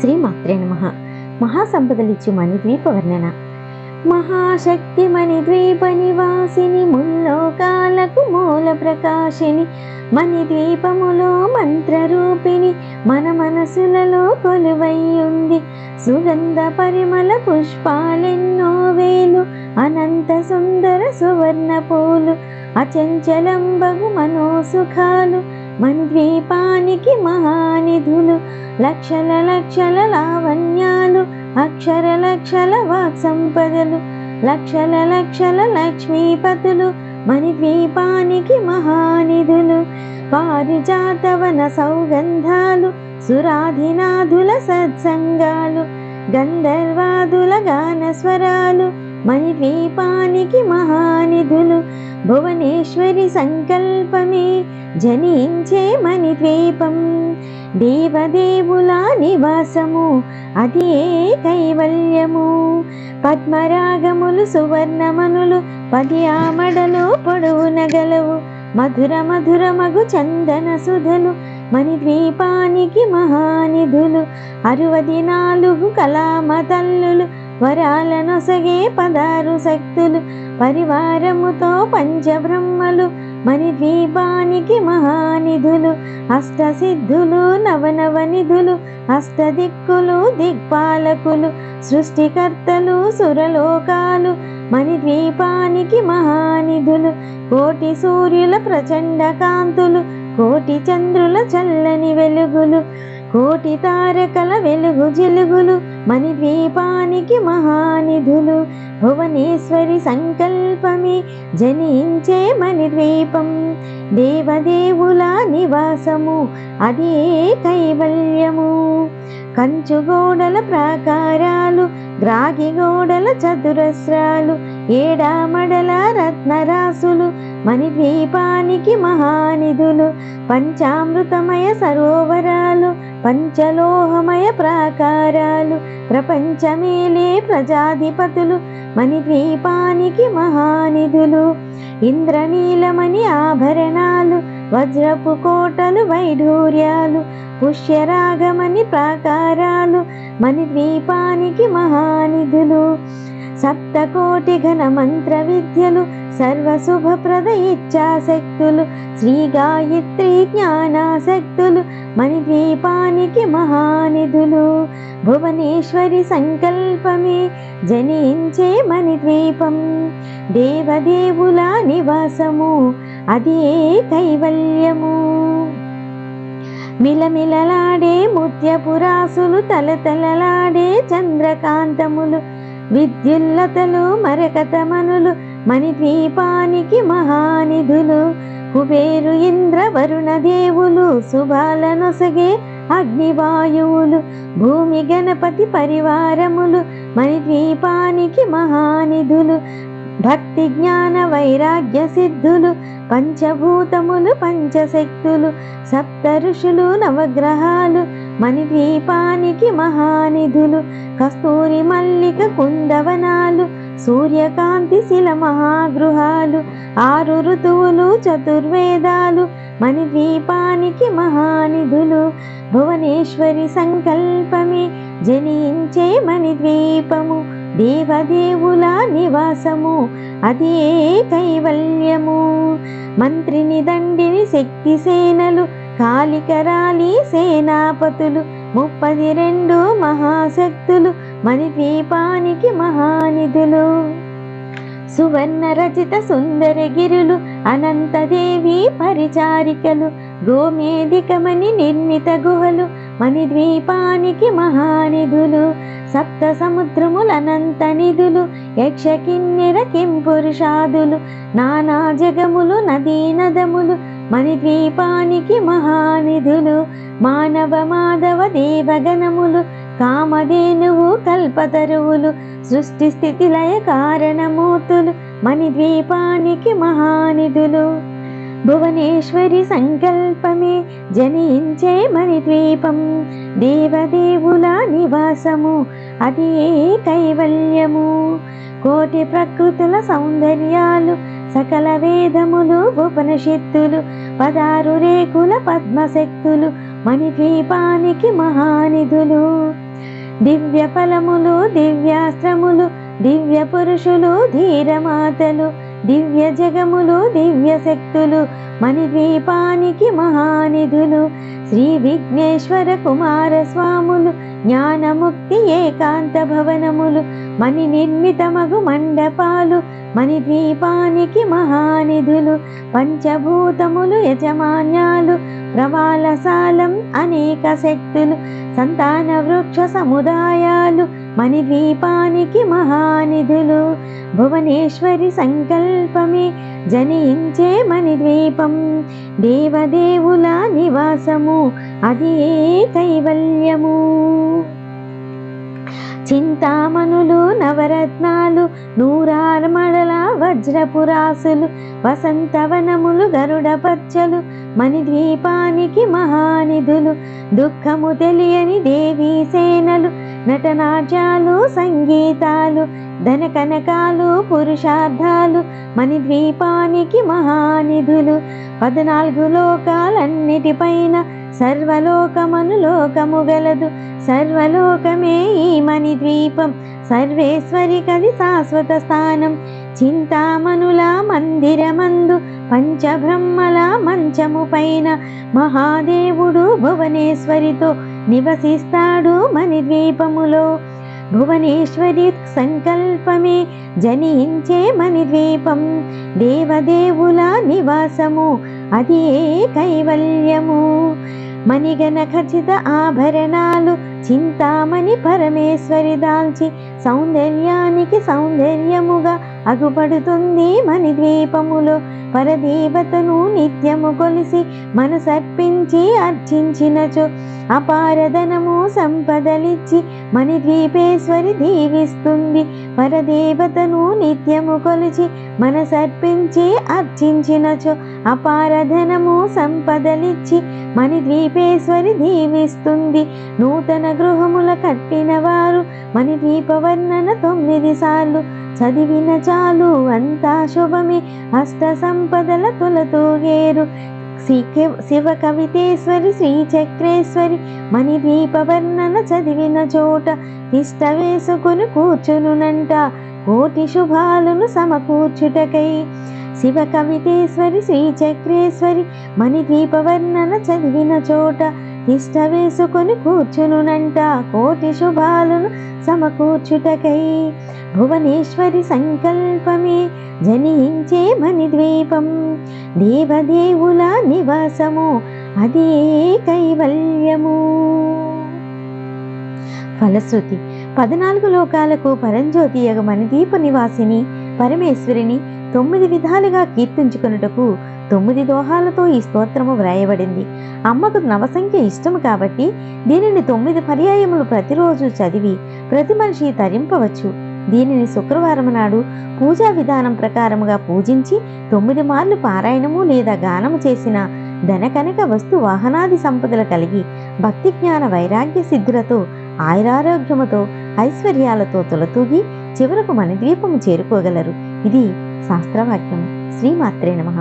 శ్రీమాత్రే నమః. మహాసంపదలిచ్చు మణిద్వీప వర్ణన. మహాశక్తి మణిద్వీప నివాసిని, ముల్లోకాలకు మూల ప్రకాశిని, మణిద్వీపములో మంత్రరూపిణి, మన మనసులలో కొలువై ఉంది. సుగంధ పరిమళ పుష్పాలెన్నో వేలు, అనంత సుందర సువర్ణ పూలు, అచంచలం బగు మనోసుఖాలు, మణిద్వీపానికి మహానిధులు. లక్షల లక్షల లావణ్యాలు, అక్షర లక్షల వాక్ సంపదలు, లక్షల లక్షల లక్ష్మీపతులు, మణిద్వీపానికి మహానిధులు. పారిజాతవన సౌగంధాలు, సురాధినాథుల సత్సంగాలు, గంధర్వాదుల గాన స్వరాలు, మణిద్వీపానికి మహానిధులు. భువనేశ్వరి సంకల్పమే జనించే మణిద్వీపం, దేవదేవుల నివాసము అది ఏ కైవల్యము. పద్మరాగములు సువర్ణమనులు 10 ఆమడలు పొడవునగలవు, మధుర మధుర మగు చందన సుధలు, మణిద్వీపానికి మహానిధులు. 64 కళామ తల్లులు, వరాలనొసగే 16 శక్తులు, పరివారముతో పంచబ్రహ్మలు, మణిద్వీపానికి మహానిధులు. అష్టసిద్ధులు నవనవనిధులు, అష్టదిక్కులు దిక్పాలకులు, సృష్టికర్తలు సురలోకాలు, మణిద్వీపానికి మహానిధులు. కోటి సూర్యుల ప్రచండ కాంతులు, కోటి చంద్రుల చల్లని వెలుగులు, కోటి తారకల వెలుగు జిలుగులు, మణిద్వీపానికి మహానిధులు. భువనేశ్వరి సంకల్పమే జనించే మణిద్వీపం, దేవదేవుల నివాసము అది ఏ కైవల్యము. కంచుగోడల ప్రాకారాలు, గ్రాగి గోడల చతురస్రాలు, ఏడామడల రత్నరాసులు, మణిద్వీపానికి మహానిధులు. పంచామృతమయ సరోవరాలు, పంచలోహమయ ప్రాకారాలు, ప్రపంచమేలే ప్రజాధిపతులు, మణిద్వీపానికి మహానిధులు. ఇంద్రనీలమణి ఆభరణాలు, వజ్రపు కోటలు వైఢూర్యాలు, పుష్యరాగమణి ప్రాకారాలు, మణిద్వీపానికి మహానిధులు. సప్తకోటి ఘన మంత్ర విద్యలు, సర్వశుభప్రద ఇచ్ఛాశక్తులు, శ్రీ గాయత్రి జ్ఞానాశక్తులు, మణిద్వీపానికి మహానిధులు. భువనేశ్వరి సంకల్పమే జనించే మణిద్వీపం, దేవదేవుల నివాసము అది ఏ కైవల్యము. మిలమిలలాడే ముత్యపురాసులు, తలతలలాడే చంద్రకాంతములు, విద్యుల్లతలు మరకతమనులు, మణిద్వీపానికి మహానిధులు. కుబేరు ఇంద్ర వరుణ దేవులు, శుభాలనొసగే అగ్నివాయువులు, భూమి గణపతి పరివారములు, మణిద్వీపానికి మహానిధులు. భక్తి జ్ఞాన వైరాగ్య సిద్ధులు, పంచభూతములు పంచశక్తులు, సప్త ఋషులు నవగ్రహాలు, మణిద్వీపానికి మహానిధులు. కస్తూరి మల్లిక కుందవనాలు, సూర్యకాంతి శిల మహాగృహాలు, 6 ఋతువులు చతుర్వేదాలు, మణిద్వీపానికి మహానిధులు. భువనేశ్వరి సంకల్పమే జనించే మణిద్వీపము, దేవదేవుల నివాసము అది ఏ కైవల్యము. మంత్రిని దండిని శక్తి సేనలు, కాలికరాలి సేనాపతులు, 32 మహాశక్తులు, మణిద్వీపానికి మహానిధులు. సువర్ణ రచిత సుందర గిరులు, అనంతదేవి పరిచారికలు, గోమేధికమణి నిర్మిత గుహలు, మణిద్వీపానికి మహానిధులు. సప్త సముద్రములనంత నిధులు, యక్ష కిన్నెర కింపురుషాదులు, నానా జగములు నదీ నదములు, మణిద్వీపానికి మహానిధులు. మానవ మాధవ దేవగణములు, కామధేనువు కల్పతరువులు, సృష్టి స్థితి లయ కారణమూర్తులు, మణిద్వీపానికి మహానిధులు. భువనేశ్వరి సంకల్పమే జనించే మణిద్వీపం, దేవదేవుల నివాసము అది ఏ కైవల్యము. కోటి ప్రకృతుల సౌందర్యాలు, సకల వేదములు ఉపనిషత్తులు, 16 రేకుల పద్మశక్తులు, మణిద్వీపానికి మహానిధులు. దివ్య ఫలములు, దివ్యాస్త్రములు, దివ్య పురుషులు, ధీరమాతలు, దివ్య జగములు, దివ్య శక్తులు, మణిద్వీపానికి మహానిధులు. శ్రీ విఘ్నేశ్వర కుమార స్వాములు, జ్ఞానముక్తి ఏకాంత భవనములు, మణి నిర్మితమగు మండపాలు, మణిద్వీపానికి మహానిధులు. పంచభూతములు యజమాన్యాలు, ప్రవాళసాలం అనేక శక్తులు, సంతాన వృక్ష సముదాయాలు, మణిద్వీపానికి మహానిధులు. భువనేశ్వరి సంకల్పమే జనించే మణిద్వీపం, దేవదేవుల నివాసము అది కైవల్యము. చింతామణులు, నవరత్నాలు, నూరార్మడల వజ్రపురాసులు, వసంతవనములు, గరుడ పచ్చలు, మణిద్వీపానికి మహానిధులు. దుఃఖము తెలియని దేవీ సేనలు, నటనాట్యాలు, సంగీతాలు, ధన కనకాలు, పురుషార్థాలు, మణిద్వీపానికి మహానిధులు. 14 లోకాలన్నిటిపైన సర్వలోకమను లోకము గలదు, సర్వలోకమే ఈ మణిద్వీపం, సర్వేశ్వరి కది శాశ్వత స్థానం. చింతామణుల మందిరమందు పంచబ్రహ్మల మంచము పైన మహాదేవుడు భువనేశ్వరితో నివసిస్తాడు మణిద్వీపములో. భువనేశ్వరి సంకల్పమే జనించే మణిద్వీపం, దేవదేవుల నివాసము అది కైవల్యము. మణిగణ ఖచ్చిత ఆభరణాలు చింతామణి పరమేశ్వరి దాల్చి సౌందర్యానికి సౌందర్యముగా అగుపడుతుంది మణిద్వీపములో. పరదేవతను నిత్యము కొలిసి మనసర్పించి అర్చించినచో అపారధనము సంపదలిచ్చి మణిద్వీపేశ్వరి దీవిస్తుంది. పరదేవతను నిత్యము కొలిచి మనసర్పించి అర్చించినచో అపారధనము సంపదలిచ్చి మణిద్వీపేశ్వరి దీవిస్తుంది. నూతన గృహముల కట్టిన వారు మణిద్వీప వర్ణన 9 సార్లు చదివిన చాలు అంతా శుభమే, అష్ట సంపదల తొలతూగేరు. శివ కవితేశ్వరి, శ్రీచక్రేశ్వరి మణిద్వీప వర్ణన చదివిన చోట తిష్ట వేసుకుని కూర్చునునంట కోటి శుభాలను సమకూర్చుటకై. శివ కవితేశ్వరి, శ్రీచక్రేశ్వరి మణిద్వీప వర్ణన చదివిన చోట తిష్ట వేసుకొని కూర్చునునంట కోటి శుభాలను సమకూర్చుటకై. భువనేశ్వరి సంకల్పమే జనించే మణిద్వీపం, దేవదేవుల నివాసము అదే కైవల్యము. ఫలశ్రుతి 14 లోకాలకు పరంజ్యోతియగ మణిద్వీప నివాసిని పరమేశ్వరిని 9 విధాలుగా కీర్తించుకొనుటకు 9 దోహాలతో ఈ స్తోత్రము వ్రాయబడింది. అమ్మకు నవసంఖ్య ఇష్టము కాబట్టి దీనిని 9 పర్యాయములు ప్రతిరోజు చదివి ప్రతి మనిషి తరింపవచ్చు. దీనిని శుక్రవారం నాడు పూజా విధానం ప్రకారముగా పూజించి 9 మార్లు పారాయణము లేదా గానము చేసిన ధన కనక వస్తు వాహనాది సంపదలు కలిగి భక్తి జ్ఞాన వైరాగ్య సిద్ధులతో ఆయురారోగ్యముతో ఐశ్వర్యాలతో తొలతూగి చివరకు మణిద్వీపము చేరుకోగలరు. ఇది శాస్త్రవాక్యం. శ్రీమాత్రే నమః.